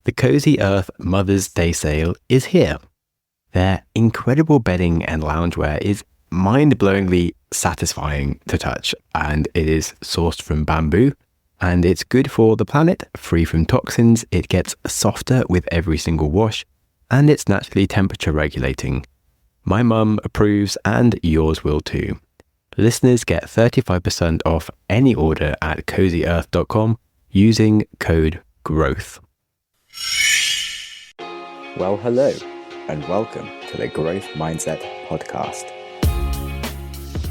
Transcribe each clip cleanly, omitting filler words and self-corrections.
The Cozy Earth Mother's Day sale is here. Their incredible bedding and loungewear is mind-blowingly satisfying to touch, and it is sourced from bamboo, and it's good for the planet, free from toxins, it gets softer with every single wash, and it's naturally temperature regulating. My mum approves, and yours will too. Listeners get 35% off any order at cozyearth.com using code GROWTH. Well, hello, and welcome to the Growth Mindset Podcast.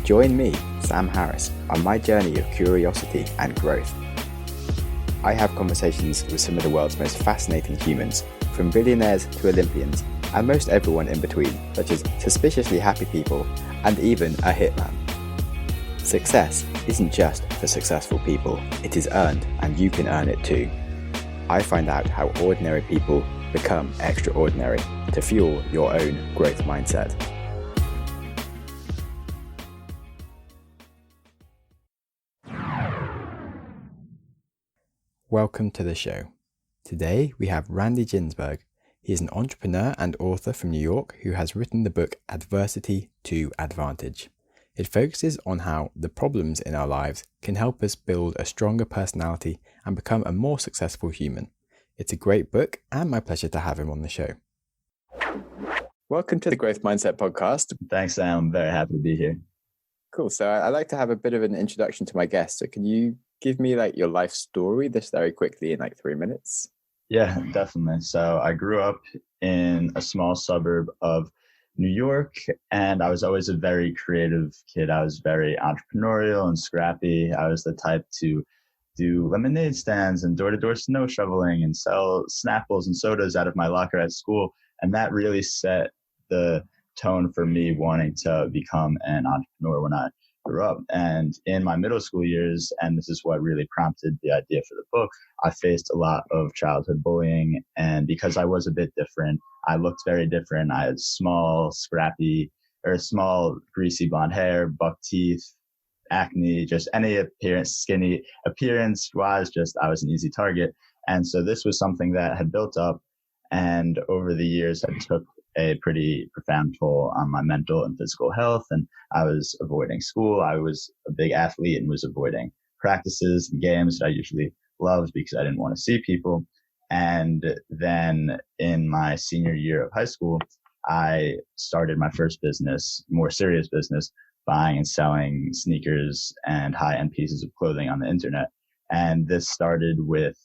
Join me, Sam Harris, on my journey of curiosity and growth. I have conversations with some of the world's most fascinating humans, from billionaires to Olympians, and most everyone in between, such as suspiciously happy people and even a hitman. Success isn't just for successful people, it is earned, and you can earn it too. I find out how ordinary people become extraordinary to fuel your own growth mindset. Welcome to the show. Today we have Randy Ginsburg. He is an entrepreneur and author from New York who has written the book Adversity to Advantage. It focuses on how the problems in our lives can help us build a stronger personality and become a more successful human. It's a great book and my pleasure to have him on the show. Welcome to the Growth Mindset Podcast. Thanks, Sam. I'm very happy to be here. Cool. So I'd like to have a bit of an introduction to my guest. So can you give me your life story this very quickly in 3 minutes? Yeah, definitely. So I grew up in a small suburb of New York, and I was always a very creative kid. I was very entrepreneurial and scrappy. I was the type to do lemonade stands and door-to-door snow shoveling and sell Snapples and sodas out of my locker at school. And that really set the tone for me wanting to become an entrepreneur when I grew up. And in my middle school years, and this is what really prompted the idea for the book, I faced a lot of childhood bullying. And because I was a bit different, I looked very different. I had small, greasy blonde hair, buck teeth, acne, just any appearance, skinny appearance wise, I was an easy target. And so this was something that had built up, and over the years it took a pretty profound toll on my mental and physical health. And I was avoiding school. I was a big athlete and was avoiding practices and games that I usually loved because I didn't want to see people. And then in my senior year of high school, I started my first business, more serious business, buying and selling sneakers and high-end pieces of clothing on the internet. And this started with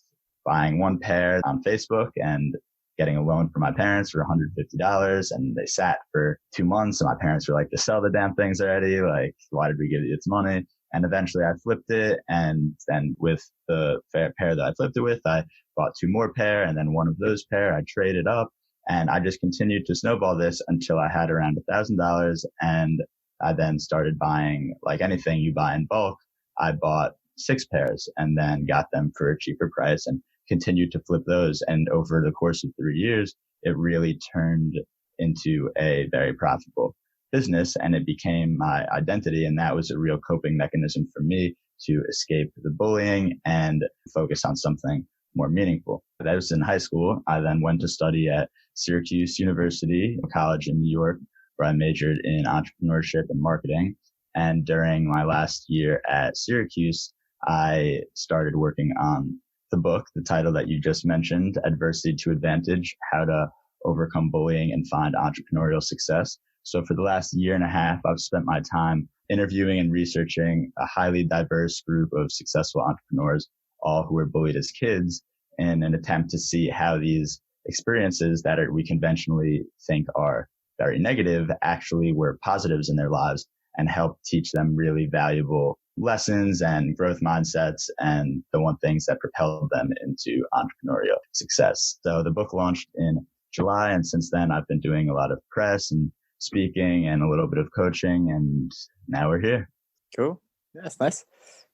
buying one pair on Facebook and getting a loan from my parents for $150. And they sat for 2 months, and my parents were like, just sell the damn things already. Like, why did we give you this money? And eventually I flipped it. And then with the pair that I flipped it with, I bought 2 more pair. And then one of those pair I traded up. And I just continued to snowball this until I had around $1,000. And I then started buying, like anything you buy in bulk. I bought 6 pairs and then got them for a cheaper price and continued to flip those. And over the course of 3 years, it really turned into a very profitable business, and it became my identity. And that was a real coping mechanism for me to escape the bullying and focus on something more meaningful. That was in high school. I then went to study at Syracuse University, a college in New York, where I majored in entrepreneurship and marketing. And during my last year at Syracuse, I started working on the book, the title that you just mentioned, Adversity to Advantage, How to Overcome Bullying and Find Entrepreneurial Success. So for the last year and a half, I've spent my time interviewing and researching a highly diverse group of successful entrepreneurs, all who were bullied as kids, in an attempt to see how these experiences that we conventionally think are very negative actually were positives in their lives, and help teach them really valuable lessons and growth mindsets and the things that propelled them into entrepreneurial success. So the book launched in July, and since then I've been doing a lot of press and speaking and a little bit of coaching, and now we're here. Cool. Yeah, that's nice.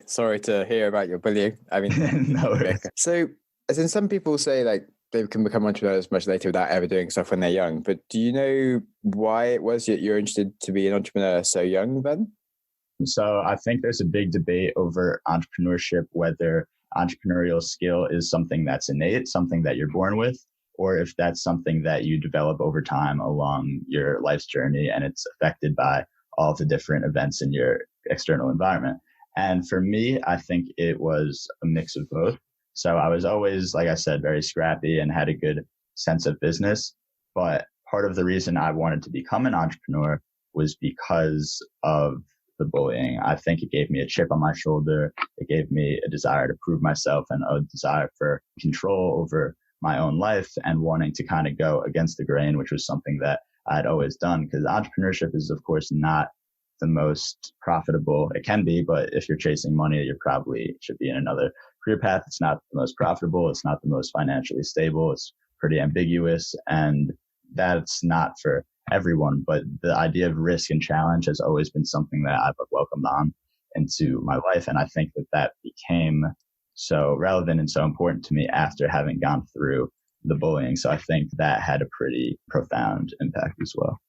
Sorry to hear about your bullying. I mean, no worries. So as in, some people say they can become entrepreneurs much later without ever doing stuff when they're young. But do you know why it was that you're interested to be an entrepreneur so young then? So I think there's a big debate over entrepreneurship, whether entrepreneurial skill is something that's innate, something that you're born with, or if that's something that you develop over time along your life's journey and it's affected by all the different events in your external environment. And for me, I think it was a mix of both. So I was always, like I said, very scrappy and had a good sense of business. But part of the reason I wanted to become an entrepreneur was because of the bullying. I think it gave me a chip on my shoulder. It gave me a desire to prove myself and a desire for control over my own life and wanting to kind of go against the grain, which was something that I'd always done, because entrepreneurship is, of course, not the most profitable. It can be, but if you're chasing money, you probably should be in another career path. It's not the most profitable. It's not the most financially stable. It's pretty ambiguous, and that's not for everyone. But the idea of risk and challenge has always been something that I've welcomed on into my life. And I think that that became so relevant and so important to me after having gone through the bullying. So I think that had a pretty profound impact as well.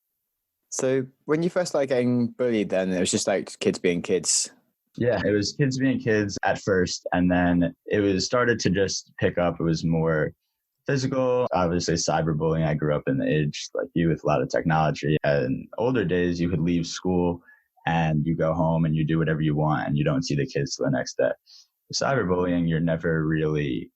So when you first started getting bullied, then it was just like kids being kids. Yeah, it was kids being kids at first. And then it was started to just pick up. It was more physical, obviously cyberbullying. I grew up in the age like you with a lot of technology. And older days, you could leave school and you go home and you do whatever you want and you don't see the kids till the next day. With cyberbullying, you're never really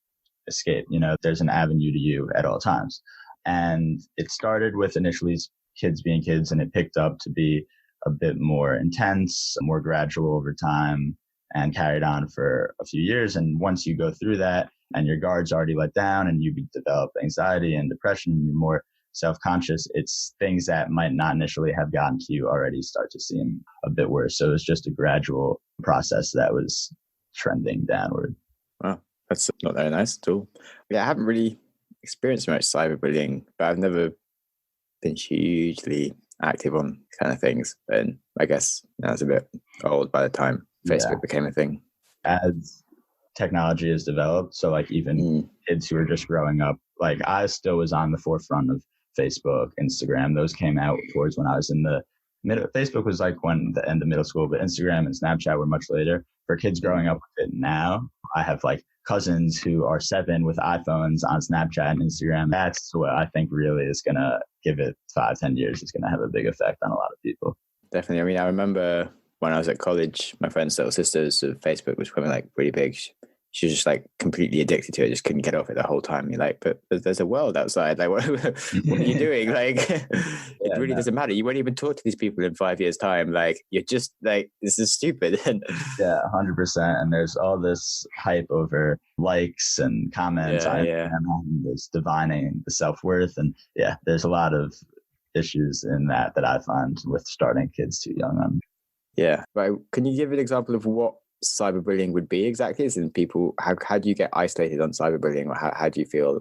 escape. You know, there's an avenue to you at all times. And it started with initially kids being kids, and it picked up to be a bit more intense, more gradual over time, and carried on for a few years. And once you go through that and your guard's already let down and you develop anxiety and depression and you're more self-conscious, it's things that might not initially have gotten to you already start to seem a bit worse. So it's just a gradual process that was trending downward. Wow, that's not very nice at all. Yeah, I haven't really experienced much cyberbullying, but I've never been hugely active on kind of things. And I guess I was a bit old by the time Facebook became a thing. As technology has developed, so like even kids who are just growing up, like I still was on the forefront of Facebook, Instagram. Those came out towards when I was in the middle. Facebook was like when the end of middle school, but Instagram and Snapchat were much later. For kids growing up with it now, I have like cousins who are 7 with iPhones on Snapchat and Instagram. That's what I think really is going to give it 5-10 years. It's going to have a big effect on a lot of people. Definitely. I mean, I remember when I was at college, my friend's little sister's Facebook was becoming like really big. She was just like completely addicted to it, just couldn't get off it the whole time. You're like, but there's a world outside. Like, what are you doing? Like, it really doesn't matter. You won't even talk to these people in 5 years' time. Like, you're just like, this is stupid. Yeah, 100%. And there's all this hype over likes and comments. And this divining the self-worth. And yeah, there's a lot of issues in that I find with starting kids too young on. Yeah. Right. Can you give an example of what cyberbullying would be exactly? As in people, how do you get isolated on cyberbullying, or how do you feel?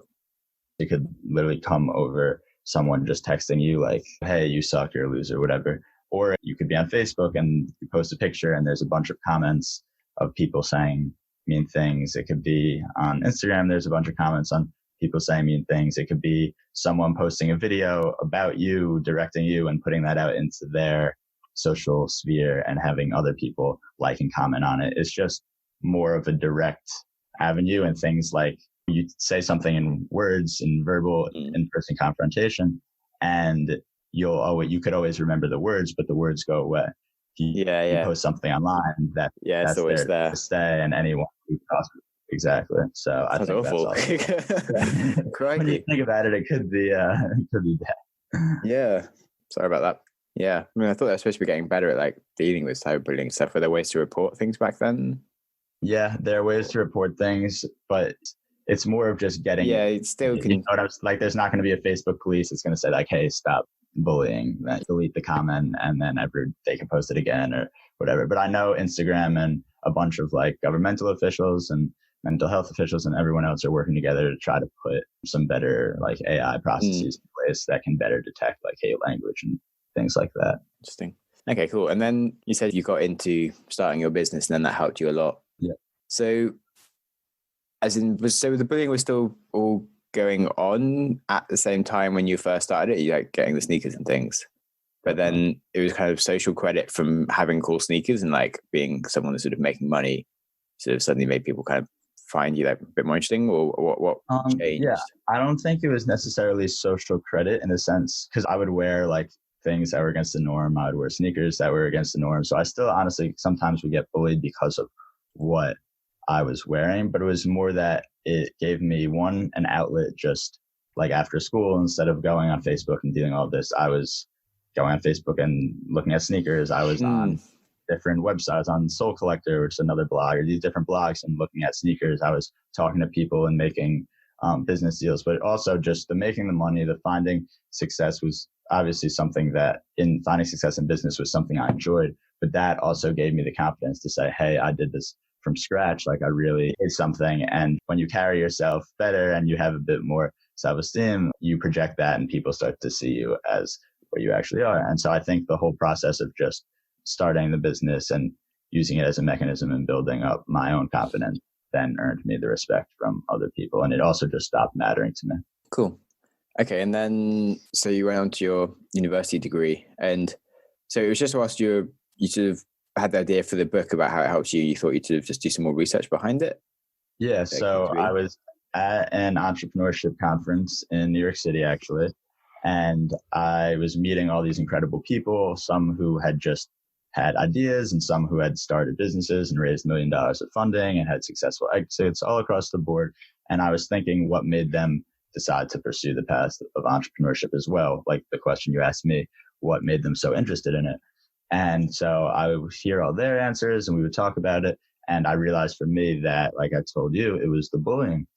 It could literally come over someone just texting you like, hey, you suck, you're a loser, whatever. Or you could be on Facebook and you post a picture and there's a bunch of comments of people saying mean things. It could be on Instagram, there's a bunch of comments on people saying mean things. It could be someone posting a video about you, directing you and putting that out into their social sphere and having other people like and comment on it. It's just more of a direct avenue, and things like you say something in words, in verbal, in-person confrontation, and you could always remember the words, but the words go away. You post something online that's always there to stay, and anyone who crosses. Exactly. So I think awful. That's when you think about it, it could be bad. Yeah. Sorry about that. Yeah, I mean, I thought they were supposed to be getting better at like dealing with cyberbullying stuff. Were there ways to report things back then? Yeah, there are ways to report things, but it's more of just getting. Yeah, it still can. You know what I was, like, there's not going to be a Facebook police. It's going to say like, "Hey, stop bullying," then delete the comment, and then they can post it again or whatever. But I know Instagram and a bunch of like governmental officials and mental health officials and everyone else are working together to try to put some better like AI processes in place that can better detect like hate language and things like that. Interesting. Okay, cool. And then you said you got into starting your business and then that helped you a lot. Yeah. So the bullying was still all going on at the same time when you first started it, you like getting the sneakers and things. But then it was kind of social credit from having cool sneakers and like being someone that's sort of making money sort of suddenly made people kind of find you like a bit more interesting, or what changed? Yeah, I don't think it was necessarily social credit in a sense, because I would wear like things that were against the norm. I would wear sneakers that were against the norm. So I still honestly sometimes would get bullied because of what I was wearing, but it was more that it gave me an outlet just like after school. Instead of going on Facebook and doing all this, I was going on Facebook and looking at sneakers. I was on different websites, on Soul Collector, which is another blog, or these different blogs, and looking at sneakers. I was talking to people and making business deals, but also just the making the money, the finding success was obviously something that in finding success in business was something I enjoyed, but that also gave me the confidence to say, hey, I did this from scratch. Like I really did something. And when you carry yourself better and you have a bit more self-esteem, you project that and people start to see you as what you actually are. And so I think the whole process of just starting the business and using it as a mechanism and building up my own confidence then earned me the respect from other people. And it also just stopped mattering to me. Cool. Okay. And then, so you went on to your university degree. And so it was just whilst you sort of had the idea for the book about how it helps you, you thought you'd sort of just do some more research behind it? Yeah. So I was at an entrepreneurship conference in New York City, actually. And I was meeting all these incredible people, some who had just had ideas and some who had started businesses and raised $1 million of funding and had successful exits all across the board. And I was thinking what made them decide to pursue the path of entrepreneurship as well. Like the question you asked me, what made them so interested in it? And so I would hear all their answers and we would talk about it. And I realized for me that, like I told you, it was the bullying.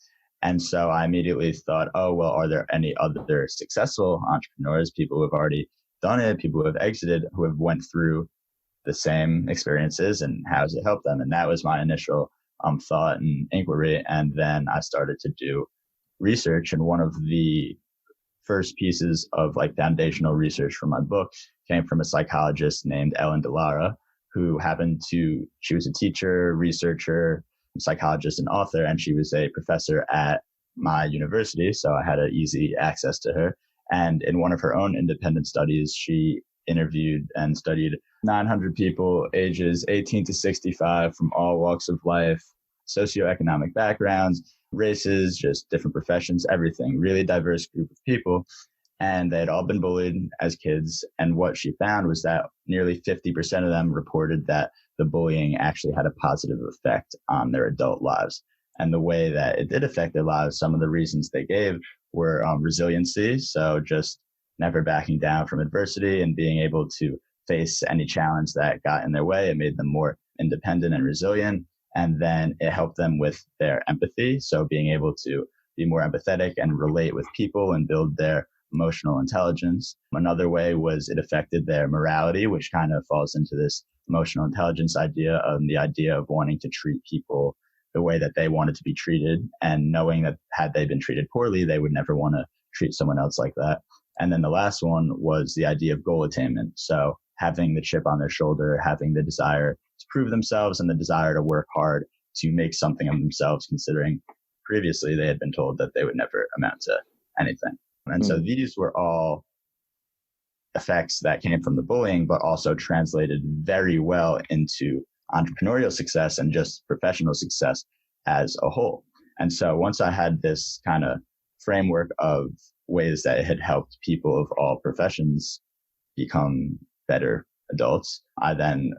And so I immediately thought, oh, well, are there any other successful entrepreneurs, people who have already done it, people who have exited, who have went through the same experiences, and how does it help them? And that was my initial thought and inquiry. And then I started to do research. And one of the first pieces of like foundational research for my book came from a psychologist named Ellen DeLara, who she was a teacher, researcher, psychologist, and author, and she was a professor at my university. So I had easy access to her. And in one of her own independent studies, she interviewed and studied 900 people ages 18 to 65 from all walks of life, socioeconomic backgrounds, races, just different professions, everything, really diverse group of people. And they had all been bullied as kids. And what she found was that nearly 50% of them reported that the bullying actually had a positive effect on their adult lives. And the way that it did affect their lives, some of the reasons they gave were resiliency. So just never backing down from adversity and being able to face any challenge that got in their way. It made them more independent and resilient. And then it helped them with their empathy. So being able to be more empathetic and relate with people and build their emotional intelligence. Another way was it affected their morality, which kind of falls into this emotional intelligence idea, the idea of wanting to treat people the way that they wanted to be treated, and knowing that had they been treated poorly, they would never want to treat someone else like that. And then the last one was the idea of goal attainment. So having the chip on their shoulder, having the desire to prove themselves and the desire to work hard to make something of themselves, considering previously they had been told that they would never amount to anything. And so these were all effects that came from the bullying, but also translated very well into entrepreneurial success and just professional success as a whole. And so once I had this kind of framework of ways that it had helped people of all professions become better adults, I then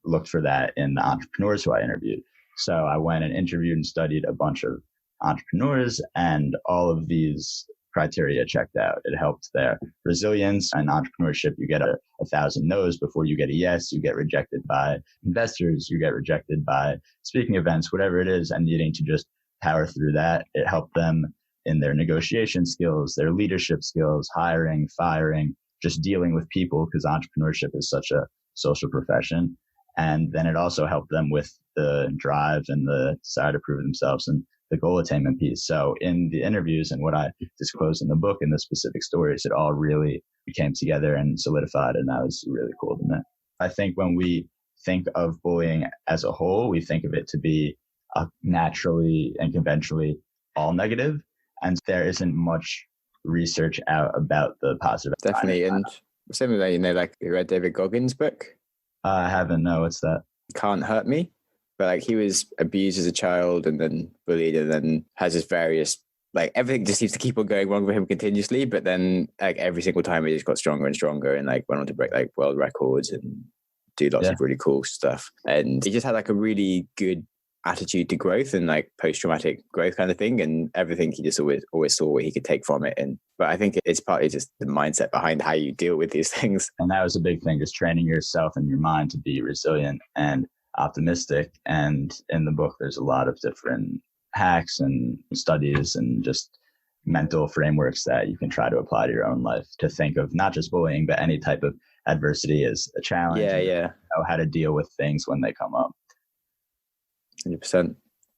looked for that in the entrepreneurs who I interviewed. So I went and interviewed and studied a bunch of entrepreneurs, and all of these criteria checked out. It helped their resilience. And entrepreneurship, you get 1,000 no's before you get a yes. You get rejected by investors. You get rejected by speaking events, whatever it is, and needing to just power through that. It helped them in their negotiation skills, their leadership skills, hiring, firing, just dealing with people, because entrepreneurship is such a social profession. And then it also helped them with the drive and the desire to prove themselves and the goal attainment piece. So in the interviews and what I disclosed in the book and the specific stories, it all really came together and solidified. And that was really cool to me. I think when we think of bullying as a whole, we think of it to be naturally and conventionally all negative. And there isn't much research out about the positive. Definitely. And similarly, like you read David Goggins' book? I haven't. No, what's that? Can't Hurt Me. but like he was abused as a child and then bullied and then has this various, like everything just seems to keep on going wrong with him continuously. But then like every single time he just got stronger and stronger and like went on to break like world records and do lots of really cool stuff. And he just had like a really good attitude to growth and like post-traumatic growth kind of thing, and everything he just always saw what he could take from it. And but I think it's partly just the mindset behind how you deal with these things. And that was a big thing, just training yourself and your mind to be resilient and optimistic. And in the book there's a lot of different hacks and studies and just mental frameworks that you can try to apply to your own life, to think of not just bullying but any type of adversity as a challenge. Know how to deal with things when they come up. 100%.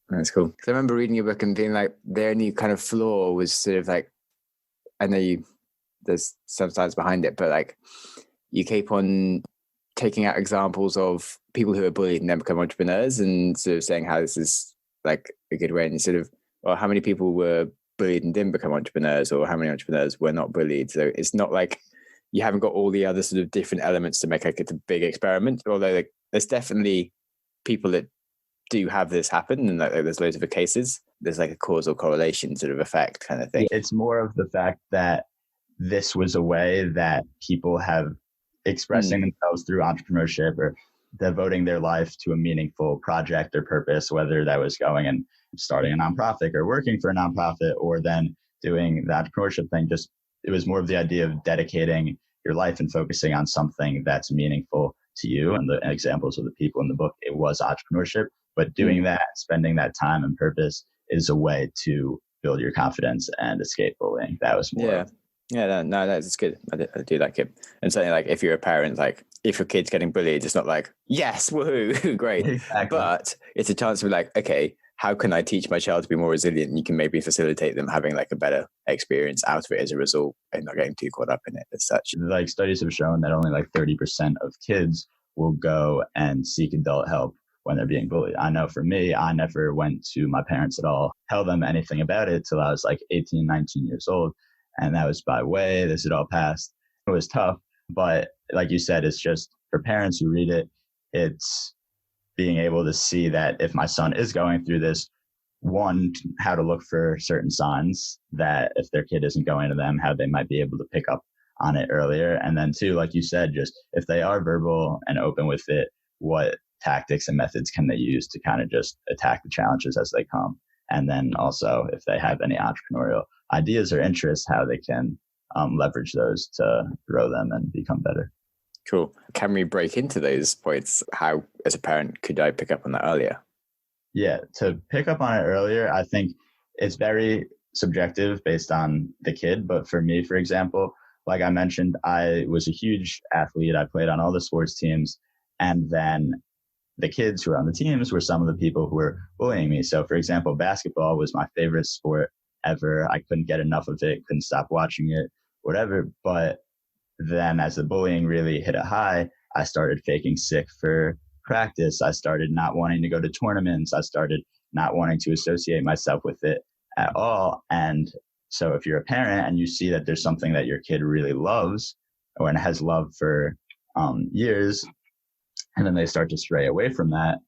That's cool. Because I remember reading your book and being like, the only kind of flaw was sort of like, I know there's some science behind it, but like you keep on taking out examples of people who are bullied and then become entrepreneurs, and sort of saying how this is like a good way, and sort of, well, how many people were bullied and didn't become entrepreneurs, or how many entrepreneurs were not bullied. So it's not like you haven't got all the other sort of different elements to make like it's a big experiment, although like there's definitely people that do have this happen, and like there's loads of cases. There's like a causal correlation sort of effect kind of thing. It's more of the fact that this was a way that people have expressing themselves through entrepreneurship or devoting their life to a meaningful project or purpose, whether that was going and starting a nonprofit or working for a nonprofit or then doing the entrepreneurship thing. Just it was more of the idea of dedicating your life and focusing on something that's meaningful to you. And the examples of the people in the book, it was entrepreneurship. But doing that, spending that time and purpose is a way to build your confidence and escape bullying. That was more. No, that's good. I do like it. And certainly, like if you're a parent, like if your kid's getting bullied, it's not like, yes, woohoo, great. Exactly. But it's a chance to be like, okay, how can I teach my child to be more resilient? And you can maybe facilitate them having like a better experience out of it as a result and not getting too caught up in it as such. Like studies have shown that only like 30% of kids will go and seek adult help when they're being bullied. I know for me, I never went to my parents at all, tell them anything about it till I was like 18, 19 years old. And that was by way, this had all passed. It was tough, but like you said, it's just for parents who read it, it's being able to see that if my son is going through this, one, how to look for certain signs that if their kid isn't going to them, how they might be able to pick up on it earlier. And then two, like you said, just if they are verbal and open with it, what tactics and methods can they use to kind of just attack the challenges as they come? And then also if they have any entrepreneurial ideas or interests, how they can leverage those to grow them and become better. Cool. Can we break into those points? How, as a parent, could I pick up on that earlier? Yeah, to pick up on it earlier, I think it's very subjective based on the kid. But for me, for example, like I mentioned, I was a huge athlete. I played on all the sports teams. And then the kids who were on the teams were some of the people who were bullying me. So, for example, basketball was my favorite sport ever. I couldn't get enough of it, couldn't stop watching it, whatever. But then as the bullying really hit a high, I started faking sick for practice. I started not wanting to go to tournaments. I started not wanting to associate myself with it at all. And so if you're a parent and you see that there's something that your kid really loves or has loved for years, and then they start to stray away from that,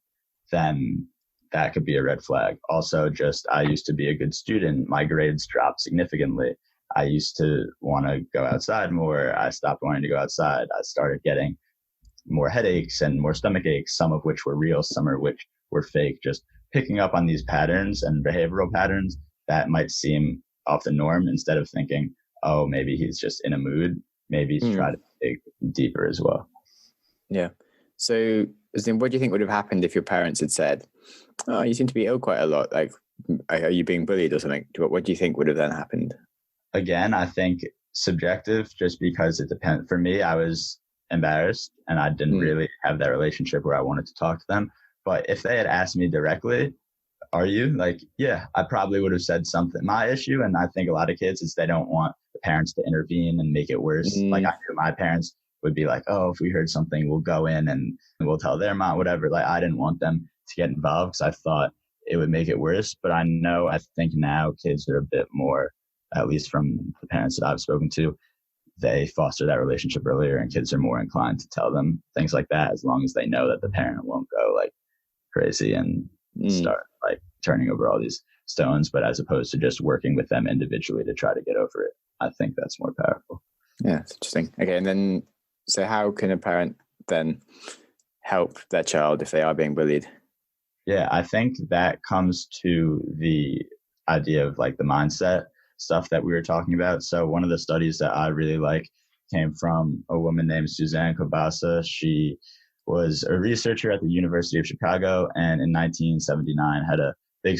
then that could be a red flag. Also, just I used to be a good student. My grades dropped significantly. I used to want to go outside more. I stopped wanting to go outside. I started getting more headaches and more stomach aches, some of which were real, some of which were fake. Just picking up on these patterns and behavioral patterns that might seem off the norm, instead of thinking, oh, maybe he's just in a mood. Maybe he's trying to dig deeper as well. Yeah. So, what do you think would have happened if your parents had said, oh, you seem to be ill quite a lot. Like, are you being bullied or something? What do you think would have then happened? Again, I think subjective, just because it depends. For me, I was embarrassed and I didn't really have that relationship where I wanted to talk to them. But if they had asked me directly, are you? Like, yeah, I probably would have said something. My issue, and I think a lot of kids, is they don't want the parents to intervene and make it worse. Like I knew my parents would be like, oh, if we heard something, we'll go in and we'll tell their mom, whatever. Like I didn't want them to get involved because I thought it would make it worse. But I think now kids are a bit more, at least from the parents that I've spoken to, they foster that relationship earlier and kids are more inclined to tell them things like that, as long as they know that the parent won't go like crazy and start like turning over all these stones, but as opposed to just working with them individually to try to get over it. I think that's more powerful. Yeah, it's interesting. Okay, and then, so how can a parent then help their child if they are being bullied? Yeah, I think that comes to the idea of like the mindset stuff that we were talking about. So one of the studies that I really like came from a woman named Suzanne Kobasa. She was a researcher at the University of Chicago, and in 1979 had a big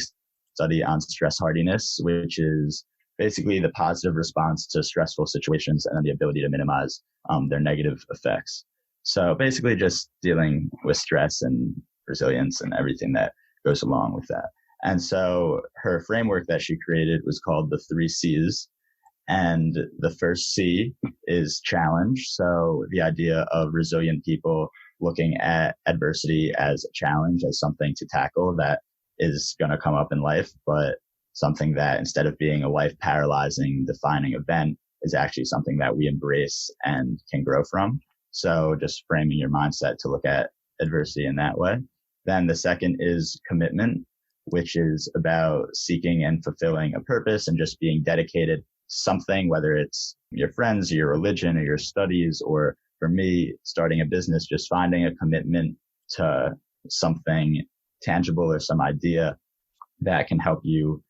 study on stress hardiness, which is basically the positive response to stressful situations and then the ability to minimize their negative effects. So basically just dealing with stress and resilience and everything that goes along with that. And so her framework that she created was called the 3 C's. And the first C is challenge. So the idea of resilient people looking at adversity as a challenge, as something to tackle that is going to come up in life, but something that instead of being a life paralyzing, defining event is actually something that we embrace and can grow from. So just framing your mindset to look at adversity in that way. Then the second is commitment, which is about seeking and fulfilling a purpose and just being dedicated to something, whether it's your friends, your religion, or your studies, or for me, starting a business, just finding a commitment to something tangible or some idea that can help you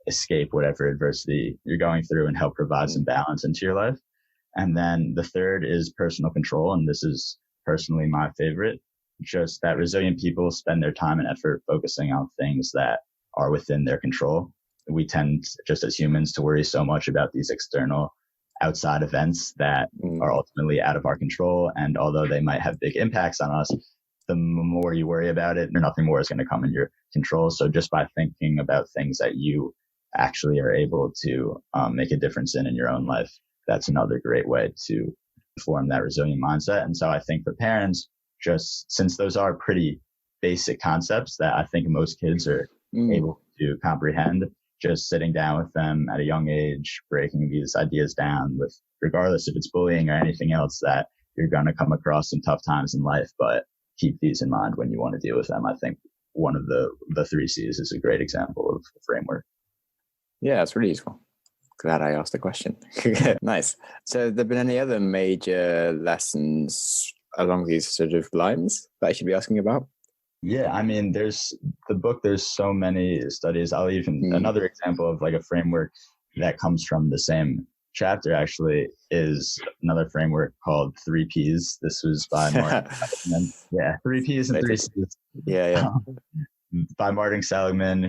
escape whatever adversity you're going through and help provide some balance into your life. And then the third is personal control. And this is personally my favorite, just that resilient people spend their time and effort focusing on things that are within their control. We tend, just as humans, to worry so much about these external outside events that are ultimately out of our control. And although they might have big impacts on us, the more you worry about it, nothing more is going to come in your control. So just by thinking about things that you actually are able to make a difference in your own life, that's another great way to form that resilient mindset. And so I think for parents, just since those are pretty basic concepts that I think most kids are able to comprehend, just sitting down with them at a young age, breaking these ideas down with, regardless if it's bullying or anything else, that you're going to come across some tough times in life, but keep these in mind when you want to deal with them. I think one of the 3 C's is a great example of the framework. Yeah, it's really useful. Glad I asked the question. Nice. So have there been any other major lessons along these sort of lines that I should be asking about? Yeah, I mean, there's so many studies. I'll even, another example of like a framework that comes from the same chapter actually is another framework called 3 P's. This was by Martin Seligman. Yeah, 3 P's and 3 C's. Yeah. By Martin Seligman,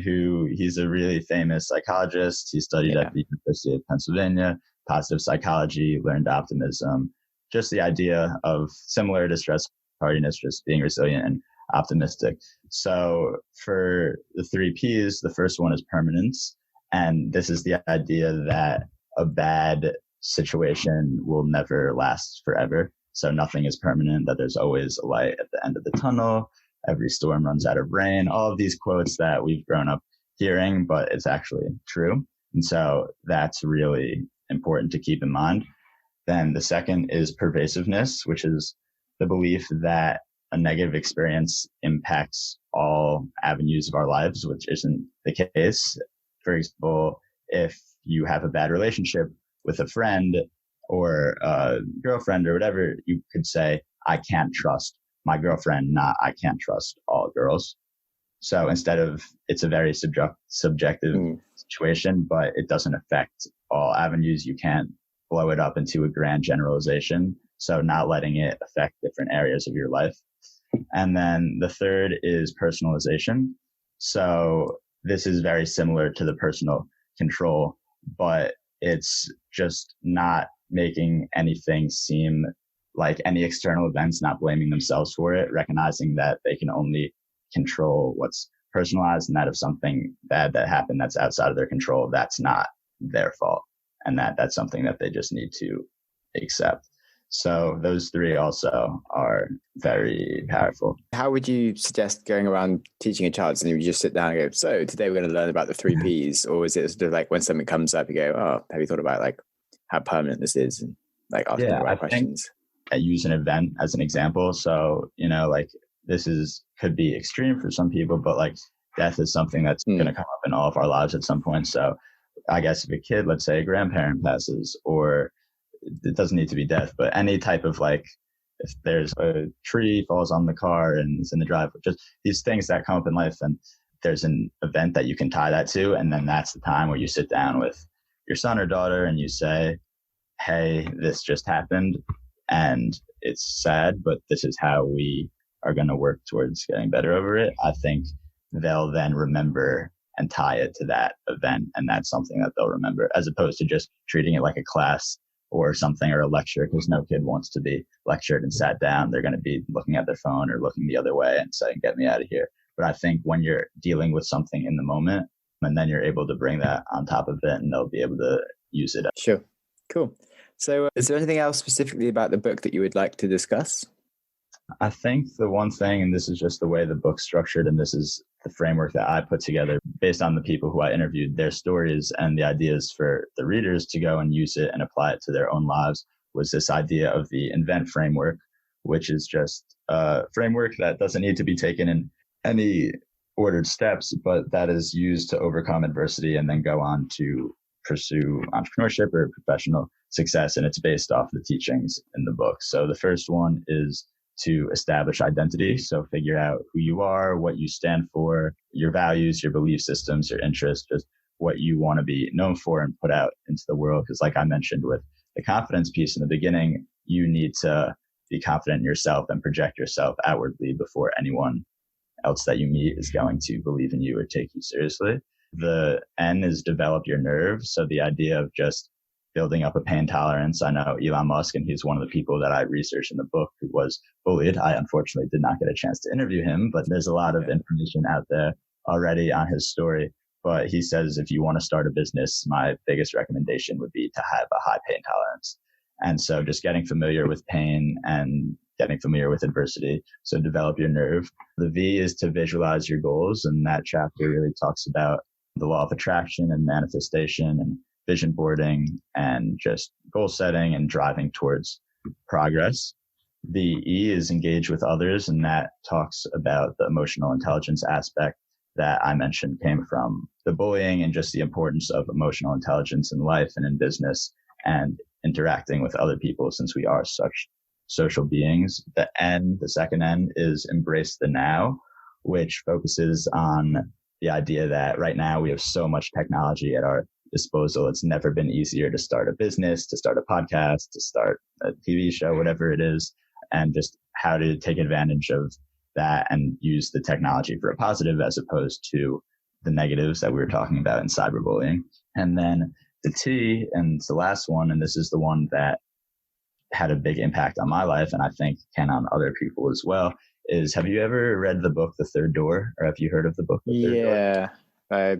he's a really famous psychologist. He studied at the University of Pennsylvania, positive psychology, learned optimism, just the idea of, similar to stress hardiness, just being resilient and optimistic. So for the 3 P's, the first one is permanence. And this is the idea that a bad situation will never last forever. So nothing is permanent, that there's always a light at the end of the tunnel. Every storm runs out of rain. All of these quotes that we've grown up hearing, but it's actually true. And so that's really important to keep in mind. Then the second is pervasiveness, which is the belief that a negative experience impacts all avenues of our lives, which isn't the case. For example, if you have a bad relationship with a friend or a girlfriend or whatever, you could say, I can't trust my girlfriend, not I can't trust all girls. So instead of, it's a very subjective situation, but it doesn't affect all avenues. You can't blow it up into a grand generalization. So not letting it affect different areas of your life. And then the third is personalization. So this is very similar to the personal control, but it's just not making anything seem like any external events, not blaming themselves for it, recognizing that they can only control what's personalized, and that if something bad that happened that's outside of their control, that's not their fault. And that's something that they just need to accept. So those 3 also are very powerful. How would you suggest going around teaching a child? And you just sit down and go, so today we're going to learn about the 3 P's, or is it sort of like when something comes up, you go, oh, have you thought about like how permanent this is? And like asking the right questions. I use an event as an example. So, like this could be extreme for some people, but like death is something that's going to come up in all of our lives at some point. So I guess if a kid, let's say a grandparent passes, or it doesn't need to be death, but any type of like, if there's a tree falls on the car and it's in the driveway, just these things that come up in life, and there's an event that you can tie that to. And then that's the time where you sit down with your son or daughter and you say, hey, this just happened and it's sad, but this is how we are going to work towards getting better over it. I think they'll then remember and tie it to that event. And that's something that they'll remember, as opposed to just treating it like a class or something, or a lecture, because no kid wants to be lectured and sat down. They're going to be looking at their phone or looking the other way and saying, get me out of here. But I think when you're dealing with something in the moment, and then you're able to bring that on top of it, and they'll be able to use it. Sure. Cool. So is there anything else specifically about the book that you would like to discuss? I think the one thing, and this is just the way the book's structured, and this is the framework that I put together based on the people who I interviewed, their stories and the ideas for the readers to go and use it and apply it to their own lives, was this idea of the INVENT framework, which is just a framework that doesn't need to be taken in any ordered steps, but that is used to overcome adversity and then go on to pursue entrepreneurship or professional success. And it's based off the teachings in the book. So the first one is to establish identity. So figure out who you are, what you stand for, your values, your belief systems, your interests, just what you want to be known for and put out into the world. Because like I mentioned with the confidence piece in the beginning, you need to be confident in yourself and project yourself outwardly before anyone else that you meet is going to believe in you or take you seriously. The N is develop your nerve. So the idea of just building up a pain tolerance. I know Elon Musk, and he's one of the people that I researched in the book, who was bullied. I unfortunately did not get a chance to interview him, but there's a lot of information out there already on his story. But he says, if you want to start a business, my biggest recommendation would be to have a high pain tolerance. And so just getting familiar with pain and getting familiar with adversity. So develop your nerve. The V is to visualize your goals. And that chapter really talks about the law of attraction and manifestation and vision boarding and just goal setting and driving towards progress. The E is engage with others. And that talks about the emotional intelligence aspect that I mentioned came from the bullying, and just the importance of emotional intelligence in life and in business and interacting with other people, since we are such social beings. The N, the second N, is embrace the now, which focuses on the idea that right now we have so much technology at our disposal. It's never been easier to start a business, to start a podcast, to start a TV show, whatever it is, and just how to take advantage of that and use the technology for a positive as opposed to the negatives that we were talking about in cyberbullying. And then the T, and it's the last one, and this is the one that had a big impact on my life, and I think can on other people as well, is, have you ever read the book The Third Door? Or have you heard of the book The Third Door? Yeah, by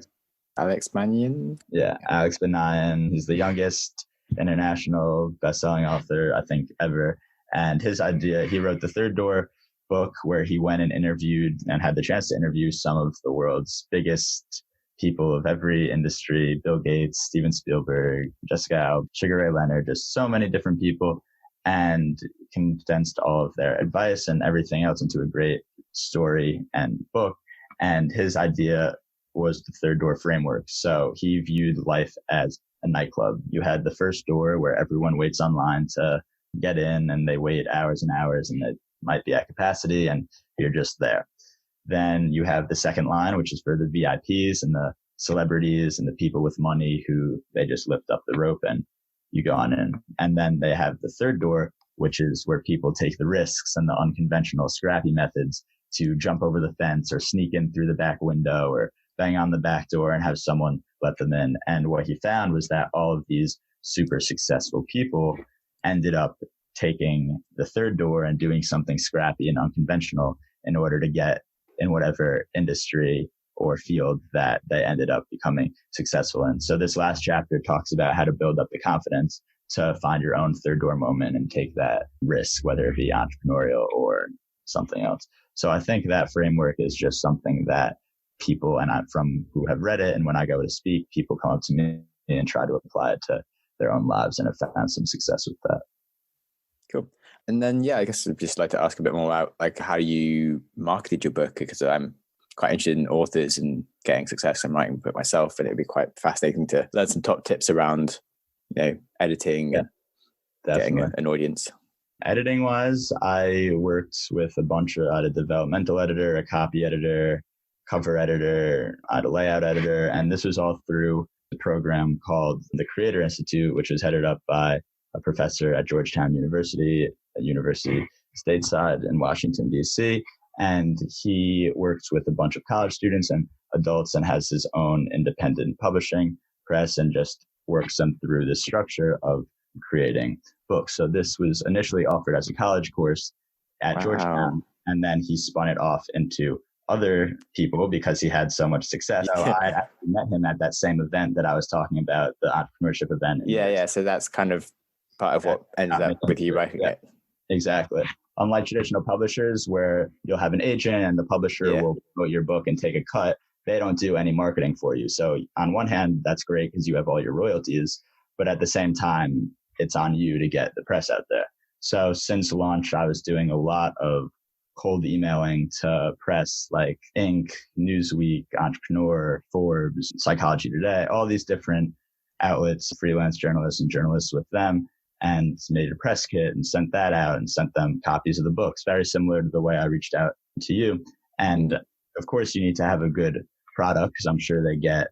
Alex Mannion. Yeah, Alex Mannion. He's the youngest international best-selling author, I think, ever. And his idea, he wrote The Third Door book, where he went and interviewed and had the chance to interview some of the world's biggest people of every industry: Bill Gates, Steven Spielberg, Jessica Alba, Sugar Ray Leonard, just so many different people, and condensed all of their advice and everything else into a great story and book. And his idea was the third door framework. So he viewed life as a nightclub. You had the first door where everyone waits online to get in, and they wait hours and hours, and it might be at capacity, and you're just there. Then you have the second line, which is for the VIPs and the celebrities and the people with money who they just lift up the rope and you go on in. And then they have the third door, which is where people take the risks and the unconventional, scrappy methods to jump over the fence or sneak in through the back window or bang on the back door and have someone let them in. And what he found was that all of these super successful people ended up taking the third door and doing something scrappy and unconventional in order to get in whatever industry or field that they ended up becoming successful in. So this last chapter talks about how to build up the confidence to find your own third door moment and take that risk, whether it be entrepreneurial or something else. So I think that framework is just something that people, and I'm from who have read it, and when I go to speak, people come up to me and try to apply it to their own lives and have found some success with that. Cool. And then, I guess I'd just like to ask a bit more about like how you marketed your book, because I'm quite interested in authors and getting success. I'm writing a book myself, and it'd be quite fascinating to learn some top tips around, editing and getting an audience. Editing wise, I worked with a bunch of, I had a developmental editor, a copy editor, cover editor, I had a layout editor, and this was all through the program called the Creator Institute, which was headed up by a professor at Georgetown University, a university stateside in Washington, D.C. And he works with a bunch of college students and adults and has his own independent publishing press and just works them through the structure of creating books. So this was initially offered as a college course at Georgetown, and then he spun it off into other people because he had so much success. So I actually met him at that same event that I was talking about, the entrepreneurship event. So that's kind of part of what ended up with you writing it. Exactly. Unlike traditional publishers where you'll have an agent and the publisher will promote your book and take a cut, they don't do any marketing for you. So on one hand, that's great because you have all your royalties, but at the same time, it's on you to get the press out there. So since launch, I was doing a lot of cold emailing to press like Inc., Newsweek, Entrepreneur, Forbes, Psychology Today, all these different outlets, freelance journalists and journalists with them, and made a press kit and sent that out and sent them copies of the books, very similar to the way I reached out to you. And of course, you need to have a good product because I'm sure they get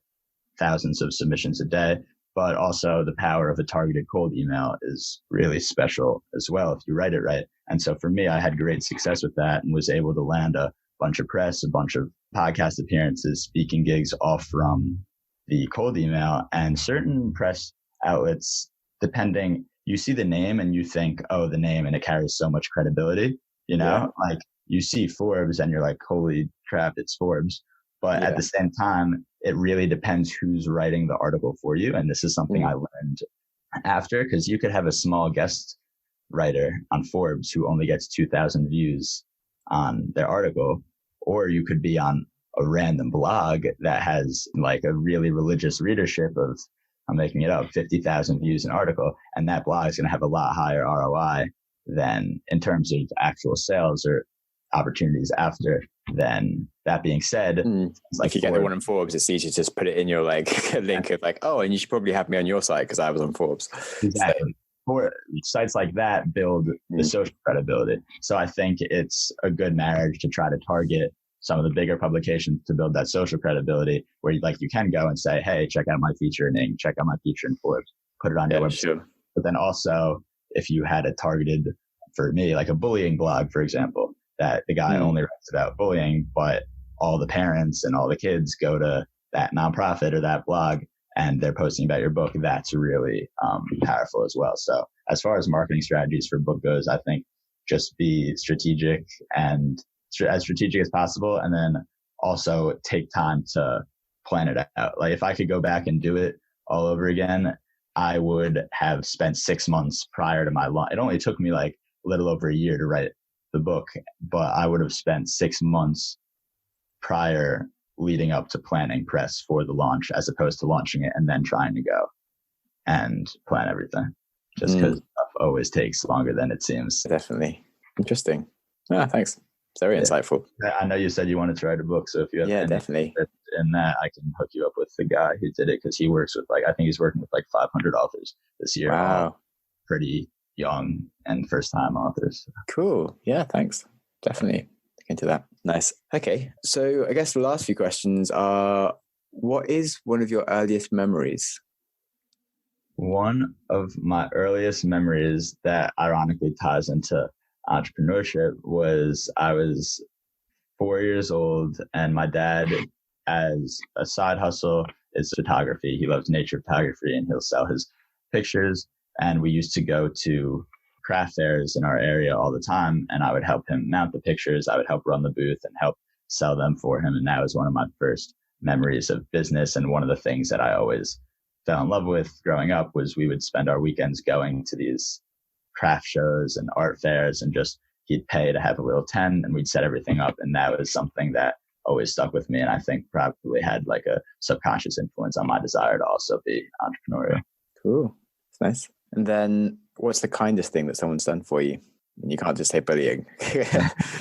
thousands of submissions a day. But also the power of a targeted cold email is really special as well if you write it right. And so for me, I had great success with that and was able to land a bunch of press, a bunch of podcast appearances, speaking gigs, all from the cold email. And certain press outlets, depending, you see the name and you think, oh, the name, and it carries so much credibility, like you see Forbes and you're like, holy crap, it's Forbes. But at the same time, it really depends who's writing the article for you. And this is something I learned after, because you could have a small guest writer on Forbes who only gets 2,000 views on their article, or you could be on a random blog that has like a really religious readership of, I'm making it up, 50,000 views an article. And that blog is going to have a lot higher ROI than in terms of actual sales or opportunities after. Then that being said, like you get the one in Forbes, it's easy to just put it in your like link of like, oh, and you should probably have me on your site because I was on Forbes. Exactly. For sites like that build the social credibility. So I think it's a good marriage to try to target some of the bigger publications to build that social credibility where you can go and say, hey, check out my feature in Inc., check out my feature in Forbes, put it on your website. Sure. But then also if you had a targeted, for me, like a bullying blog, for example, that the guy only writes about bullying, but all the parents and all the kids go to that nonprofit or that blog and they're posting about your book, that's really powerful as well. So as far as marketing strategies for book goes, I think just be strategic and as strategic as possible. And then also take time to plan it out. Like if I could go back and do it all over again, I would have spent 6 months prior to my launch. It only took me like a little over a year to write the book, but I would have spent 6 months prior leading up to planning press for the launch as opposed to launching it and then trying to go and plan everything, just because stuff always takes longer than it seems. Definitely. Interesting. Thanks. Very insightful. I know you said you wanted to write a book, so if you have definitely in that, I can hook you up with the guy who did it because he works with I think he's working with 500 authors this year. Wow. Pretty young and first time authors. Cool. Yeah, thanks. Definitely look into that. Nice. Okay. So I guess the last few questions are, what is one of your earliest memories? One of my earliest memories that ironically ties into entrepreneurship was I was 4 years old and my dad, as a side hustle, is photography. He loves nature photography and he'll sell his pictures. And we used to go to craft fairs in our area all the time. And I would help him mount the pictures. I would help run the booth and help sell them for him. And that was one of my first memories of business. And one of the things that I always fell in love with growing up was we would spend our weekends going to these craft shows and art fairs and just he'd pay to have a little tent and we'd set everything up. And that was something that always stuck with me. And I think probably had like a subconscious influence on my desire to also be entrepreneurial. Cool. That's nice. And then what's the kindest thing that someone's done for you? You can't just say bullying.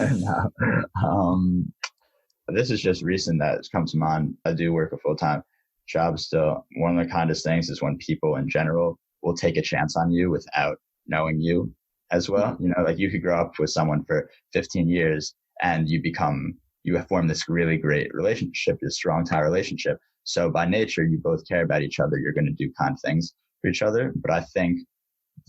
No. This is just recent that it's come to mind. I do work a full-time job still. One of the kindest things is when people in general will take a chance on you without knowing you as well. You know, like you could grow up with someone for 15 years and you have formed this really great relationship, this strong tie relationship. So by nature, you both care about each other. You're going to do kind things for each other. But I think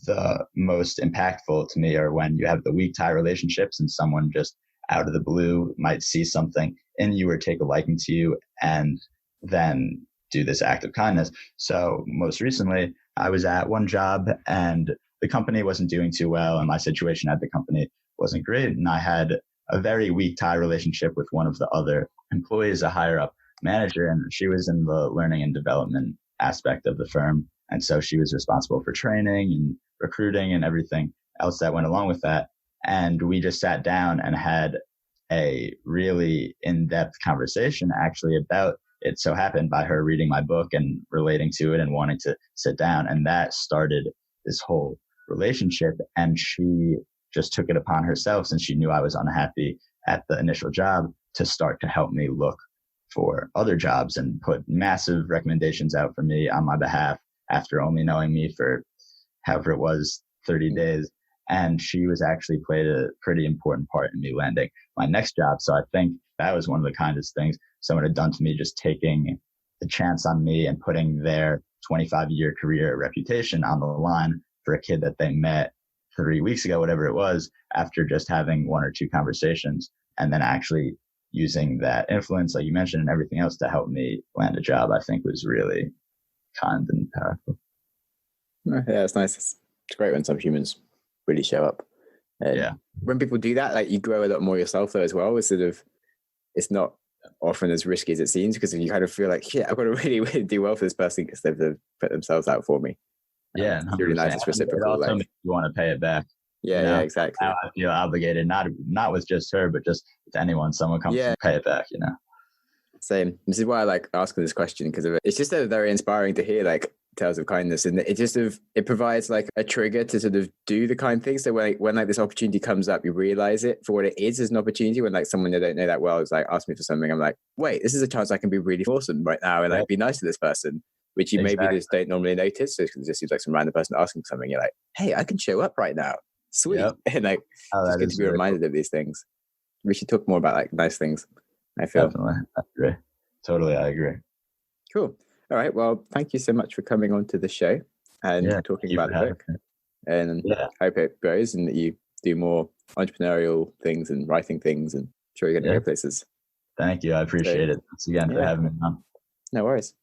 the most impactful to me are when you have the weak tie relationships and someone just out of the blue might see something in you or take a liking to you and then do this act of kindness. So most recently, I was at one job and the company wasn't doing too well and my situation at the company wasn't great. And I had a very weak tie relationship with one of the other employees, a higher up manager, and she was in the learning and development aspect of the firm. And so she was responsible for training and recruiting and everything else that went along with that. And we just sat down and had a really in-depth conversation actually about it. So happened by her reading my book and relating to it and wanting to sit down. And that started this whole relationship. And she just took it upon herself, since she knew I was unhappy at the initial job, to start to help me look for other jobs and put massive recommendations out for me on my behalf after only knowing me for however it was, 30 days. And she was actually played a pretty important part in me landing my next job. So I think that was one of the kindest things someone had done to me, just taking the chance on me and putting their 25-year career reputation on the line for a kid that they met 3 weeks ago, whatever it was, after just having one or two conversations, and then actually using that influence, like you mentioned, and everything else to help me land a job, I think was really kind and powerful. Yeah, it's nice. It's great when some humans really show up. And yeah. When people do that, like you grow a lot more yourself though as well. It's not often as risky as it seems, because if you kind of feel like, shit, I've got to really, really do well for this person because they've put themselves out for me. Yeah. It's really nice. It's reciprocal. It also makes you want to pay it back. Yeah, yeah, exactly. Now I feel obligated, not with just her, but just with anyone. Someone comes to pay it back, you know. Same. This is why I like asking this question, because of it. It's just very inspiring to hear like tales of kindness, and it provides like a trigger to sort of do the kind things. So when like this opportunity comes up, you realize it for what it is as an opportunity. When like someone you don't know that well is like ask me for something, I'm like, wait, this is a chance I can be really awesome right now and like be nice to this person, which you maybe just don't normally notice. So it just seems like some random person asking something. You're like, hey, I can show up right now. Sweet. Yep. And like it's good to be reminded of these things. We should talk more about like nice things, I feel. Definitely. I agree. Totally, I agree. Cool. All right. Well, thank you so much for coming on to the show and talking about the book. And hope it grows and that you do more entrepreneurial things and writing things, and I'm sure you're going to go places. Thank you. I appreciate it. Thanks again for having me on. No worries.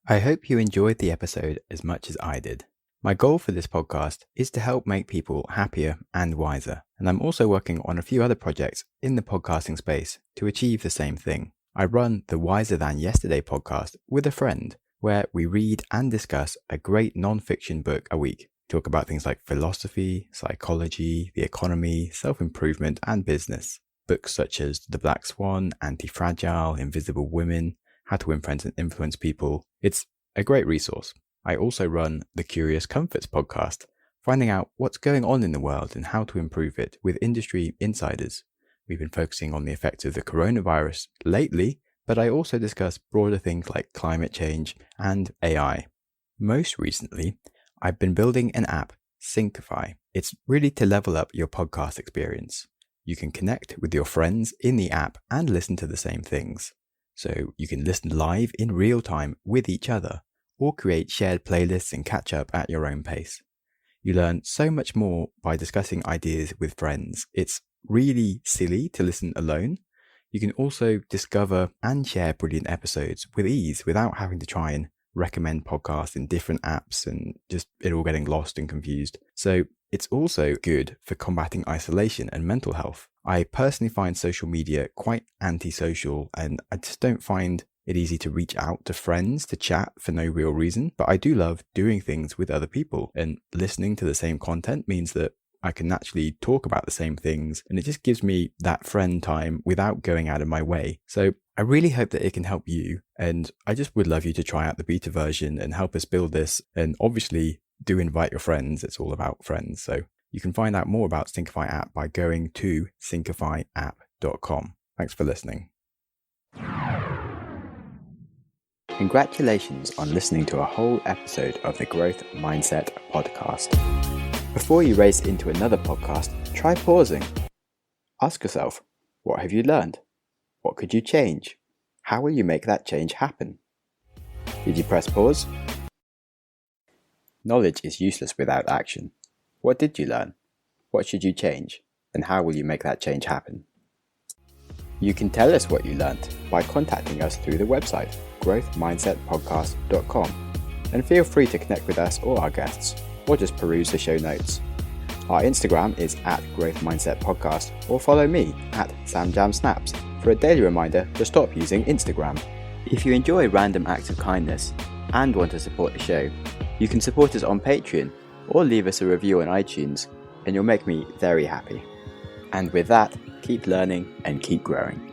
I hope you enjoyed the episode as much as I did. My goal for this podcast is to help make people happier and wiser, and I'm also working on a few other projects in the podcasting space to achieve the same thing. I run the Wiser Than Yesterday podcast with a friend, where we read and discuss a great non-fiction book a week. Talk about things like philosophy, psychology, the economy, self-improvement, and business. Books such as The Black Swan, Anti-Fragile, Invisible Women, How to Win Friends and Influence People. It's a great resource. I also run the Curious Comforts podcast, finding out what's going on in the world and how to improve it with industry insiders. We've been focusing on the effects of the coronavirus lately, but I also discuss broader things like climate change and AI. Most recently, I've been building an app, Syncify. It's really to level up your podcast experience. You can connect with your friends in the app and listen to the same things. So you can listen live in real time with each other, or create shared playlists and catch up at your own pace. You learn so much more by discussing ideas with friends. It's really silly to listen alone. You can also discover and share brilliant episodes with ease without having to try and recommend podcasts in different apps and just it all getting lost and confused. So it's also good for combating isolation and mental health. I personally find social media quite antisocial, and I just don't find it easy to reach out to friends to chat for no real reason, but I do love doing things with other people, and listening to the same content means that I can naturally talk about the same things, and it just gives me that friend time without going out of my way. So I really hope that it can help you, and I just would love you to try out the beta version and help us build this. And obviously do invite your friends. It's all about friends. So you can find out more about Syncify app by going to syncifyapp.com. Thanks for listening. Congratulations on listening to a whole episode of the Growth Mindset podcast. Before you race into another podcast, try pausing. Ask yourself, what have you learned? What could you change? How will you make that change happen? Did you press pause? Knowledge is useless without action. What did you learn? What should you change? And how will you make that change happen? You can tell us what you learned by contacting us through the website, growthmindsetpodcast.com, and feel free to connect with us or our guests, or just peruse the show notes. Our Instagram is @growthmindsetpodcast, or follow me @samjamsnaps for a daily reminder to stop using Instagram. If you enjoy random acts of kindness and want to support the show, you can support us on Patreon or leave us a review on iTunes, and you'll make me very happy. And with that, keep learning and keep growing.